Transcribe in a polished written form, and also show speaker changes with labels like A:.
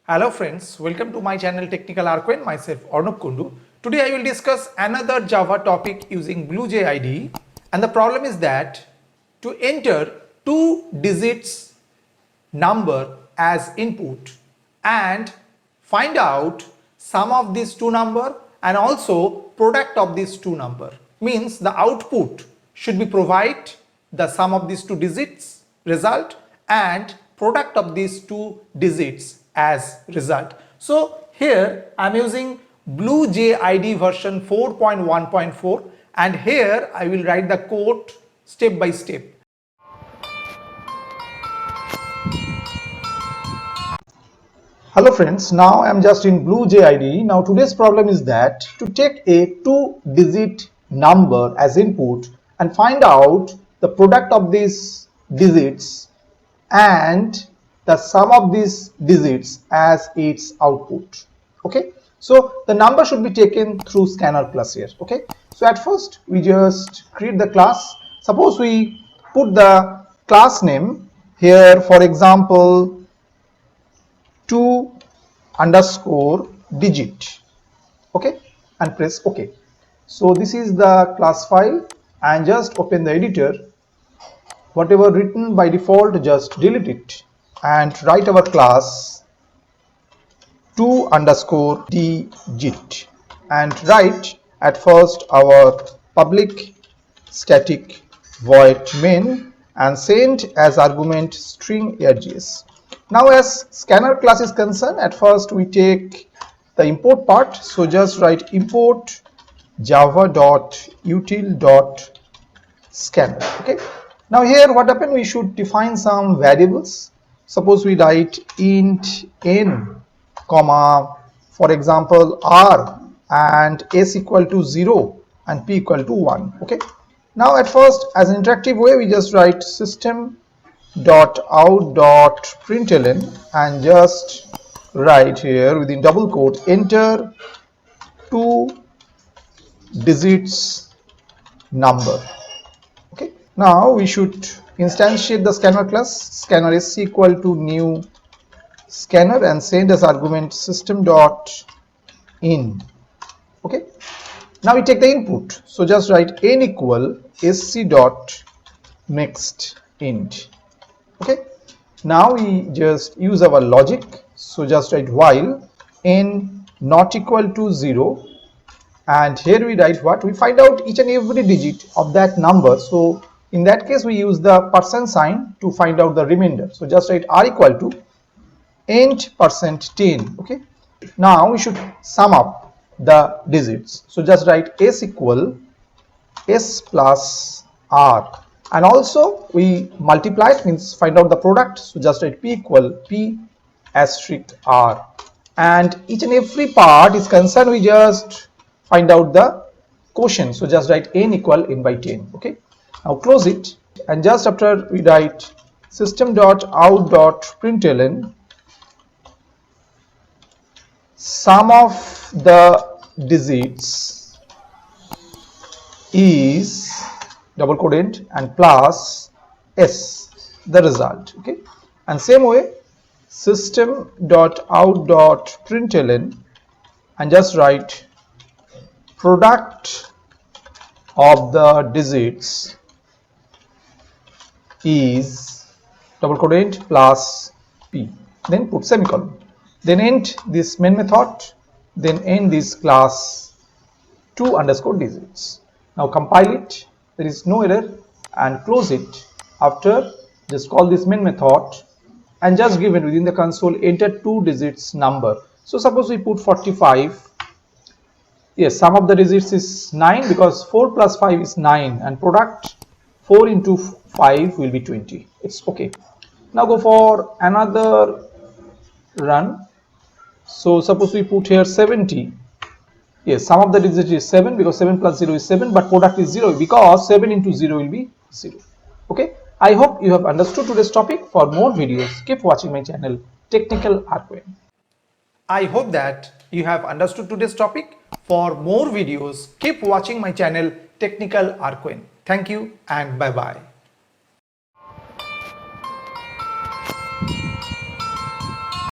A: Hello friends, welcome to my channel Technical Arquin. Myself Arnab Kundu. Today I will discuss another Java topic using BlueJ IDE, and the problem is that to enter two digits number as input and find out sum of these two number and also product of these two number, means the output should be provide the sum of these two digits result and product of these two digits as result. So here I am using BlueJ IDE version 4.1.4 and here I will write the code step by step. Hello friends, now I am just in BlueJ IDE. Now today's problem is that to take a two-digit number as input and find out the product of these digits and the sum of these digits as its output. Okay, so the number should be taken through scanner class here. Okay, so at first we just create the class. Suppose we put the class name here, for example 2_digit, okay, and press OK. So this is the class file, and just open the editor. Whatever written by default, just delete it and write our class 2_digit and write at first our public static void main and send as argument string args. Now as scanner class is concerned, at first we take the import part, so just write import java.util.scanner. Okay, now here what happened, we should define some variables. Suppose we write int n comma, for example r, and s equal to 0 and p equal to 1. Okay, now at first as an interactive way we just write system.out.println and just write here within double quote enter two digits number. Okay, now we should instantiate the scanner class scanner is equal to new scanner and send as argument system.in. okay, now we take the input, so just write n equal sc.next int. Okay, now we just use our logic, so just write while n not equal to 0, and here we write what we find out each and every digit of that number. So in that case we use the percent sign to find out the remainder, so just write r equal to int %10. okay, now we should sum up the digits, so just write s equal s plus r, and also we multiply it, means find out the product, so just write p equal p asterisk r, and each and every part is concerned we just find out the quotient, so just write n equal n by 10. okay, now close it, and just after we write system.out.println sum of the digits is double quote end and plus s, the result. Okay, and same way system.out.println and just write product of the digits is double quote end plus p, then put semicolon, then end this main method, then end this class 2_digits. Now compile it, there is no error, and close it. After just call this main method and just give it within the console enter two digits number. So suppose we put 45. Yes, sum of the digits is 9 because 4 plus 5 is 9 and product 4 into 5 will be 20. It's okay. Now go for another run. So suppose we put here 70. Yes, sum of the digit is 7 because 7 plus 0 is 7, but product is 0 because 7 into 0 will be 0. Okay, I hope you have understood today's topic. For more videos, keep watching my channel Technical Arquin. I hope that you have understood today's topic. For more videos, keep watching my channel Technical Arquin. Thank you and bye bye.